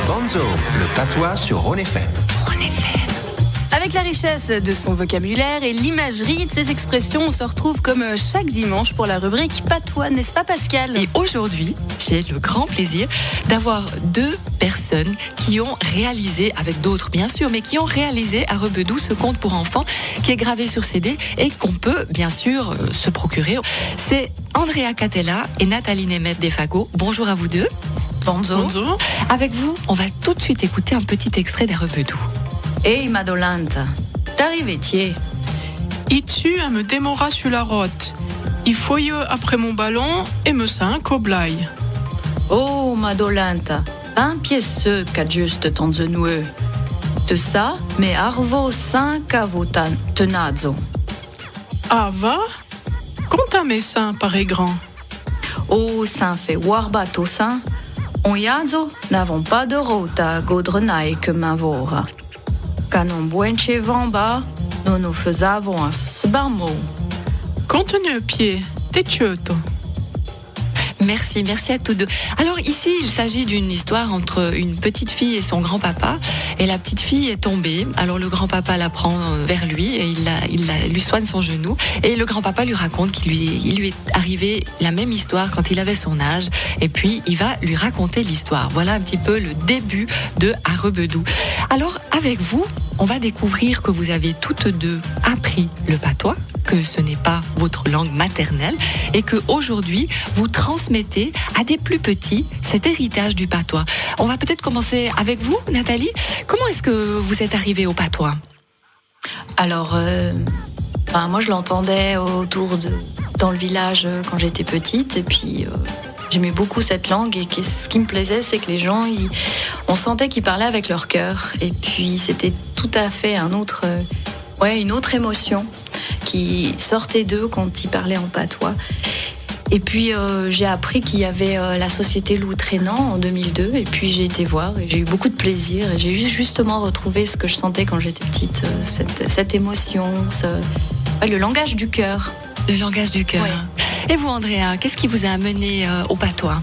Bonzo, le patois sur Rhône FM. Avec la richesse de son vocabulaire et l'imagerie de ses expressions, on se retrouve comme chaque dimanche pour la rubrique Patois, n'est-ce pas Pascal ? Et aujourd'hui, j'ai le grand plaisir d'avoir deux personnes qui ont réalisé, avec d'autres bien sûr, mais qui ont réalisé à Rebedou ce conte pour enfants qui est gravé sur CD et qu'on peut bien sûr se procurer. C'est Andrea Catella et Nathalie Nemeth Defago. Bonjour à vous deux. Bonjour. Avec vous, on va tout de suite écouter un petit extrait d'A Rebedou. Hey Madolanta, t'arrives-tu? Es-tu à me démora sur la route? Il fouille après mon ballon et me sent un coblaï. Oh Madolanta, un pièce qu'a juste ton genoueux. De ça, mais arvo 5 avotan tenazzo. Ah va? Compte mes seins paraît grand. Oh, ça fait warbato ça. On yazo n'avons pas de rota godrenaille que m'avora. Canon buenche vamba, nous faisons un sbarmo. Contenu pied, t'es chioto. Merci à tous deux. Alors ici, il s'agit d'une histoire entre une petite fille et son grand-papa. Et la petite fille est tombée. Alors le grand-papa la prend vers lui et il lui soigne son genou. Et le grand-papa lui raconte qu'il lui est arrivé la même histoire quand il avait son âge. Et puis il va lui raconter l'histoire. Voilà un petit peu le début de A Rebedou. Alors avec vous, on va découvrir que vous avez toutes deux appris le patois, que ce n'est pas votre langue maternelle et que aujourd'hui vous transmettez à des plus petits cet héritage du patois. On va peut-être commencer avec vous, Nathalie. Comment est-ce que vous êtes arrivée au patois ? Alors, moi je l'entendais dans le village quand j'étais petite et puis j'aimais beaucoup cette langue et ce qui me plaisait c'est que les gens, on sentait qu'ils parlaient avec leur cœur et puis c'était tout à fait une autre émotion qui sortait d'eux quand ils parlaient en patois. Et puis j'ai appris qu'il y avait la société Loup Traînant en 2002 et puis j'ai été voir et j'ai eu beaucoup de plaisir et j'ai justement retrouvé ce que je sentais quand j'étais petite, cette émotion, le langage du cœur. Le langage du cœur. Ouais. Et vous, Andrea, qu'est-ce qui vous a amené au patois ?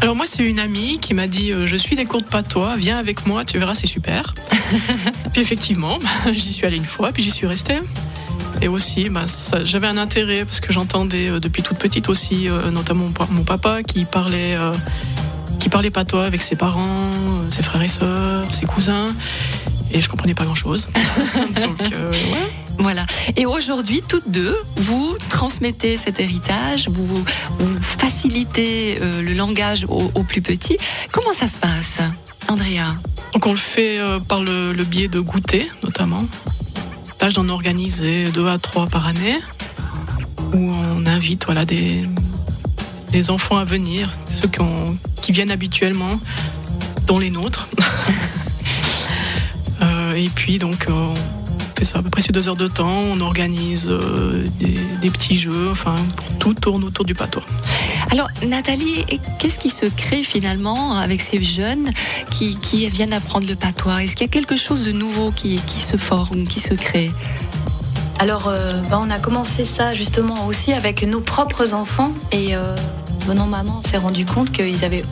Alors moi, c'est une amie qui m'a dit je suis des cours de patois, viens avec moi, tu verras, c'est super. Puis effectivement, j'y suis allée une fois, puis j'y suis restée. Et aussi, j'avais un intérêt parce que j'entendais depuis toute petite aussi, notamment mon papa qui parlait patois avec ses parents, ses frères et sœurs, ses cousins. Et je comprenais pas grand-chose. Donc, ouais. Voilà. Et aujourd'hui, toutes deux, vous transmettez cet héritage, vous facilitez le langage aux plus petits. Comment ça se passe, Andrea ? Donc on le fait par le biais de goûter, notamment. Tâche d'en organiser 2 à 3 par année, où on invite des enfants à venir, ceux qui viennent habituellement, dont les nôtres. Et puis donc on fait ça à peu près sur 2 heures de temps, on organise des petits jeux, tout tourne autour du patois. Alors Nathalie, qu'est-ce qui se crée finalement avec ces jeunes qui viennent apprendre le patois ? Est-ce qu'il y a quelque chose de nouveau qui se forme, qui se crée ? Alors on a commencé ça justement aussi avec nos propres enfants et venant maman, on s'est rendu compte qu'ils n'avaient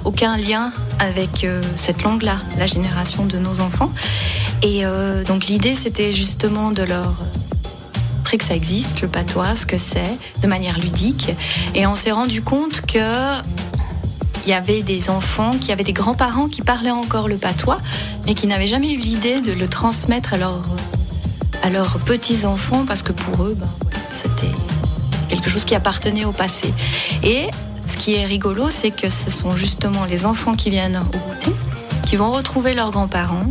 aucun lien avec cette langue-là, la génération de nos enfants. Et donc l'idée, c'était justement de leur montrer que ça existe, le patois, ce que c'est, de manière ludique. Et on s'est rendu compte qu'il y avait des enfants, qui avaient des grands-parents qui parlaient encore le patois, mais qui n'avaient jamais eu l'idée de le transmettre à leurs petits-enfants, parce que pour eux, c'était quelque chose qui appartenait au passé. Et ce qui est rigolo, c'est que ce sont justement les enfants qui viennent au goûter, qui vont retrouver leurs grands-parents,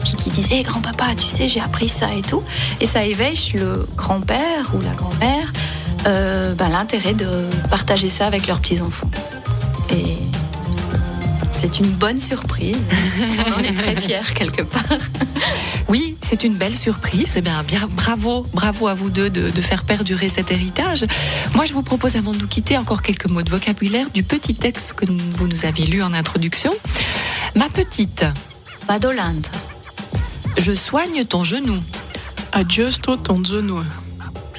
puis qui disent « Hé, grand-papa, tu sais, j'ai appris ça et tout ». Et ça éveille chez le grand-père ou la grand-mère l'intérêt de partager ça avec leurs petits-enfants. Et c'est une bonne surprise. On en est très fiers quelque part. Oui, c'est une belle surprise. Eh bien, bravo à vous deux de faire perdurer cet héritage. Moi, je vous propose, avant de nous quitter, encore quelques mots de vocabulaire du petit texte que vous nous aviez lu en introduction. Ma petite. Madolante. Je soigne ton genou. Adjusto ton genou.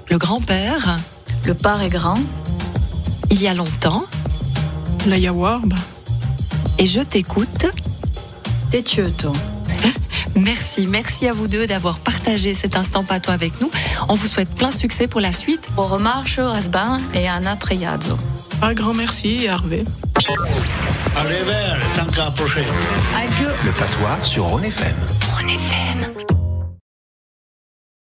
Le grand-père. Le père est grand. Il y a longtemps. La Yawarb. Et je t'écoute. T'es chioto. Merci à vous deux d'avoir partagé cet instant patois avec nous. On vous souhaite plein succès pour la suite. Au remarche, Asbin et Anna Triazzo. Un grand merci, Hervé. Allez, vers, tant qu'à approcher. Le patois sur Rhône FM. Rhône FM.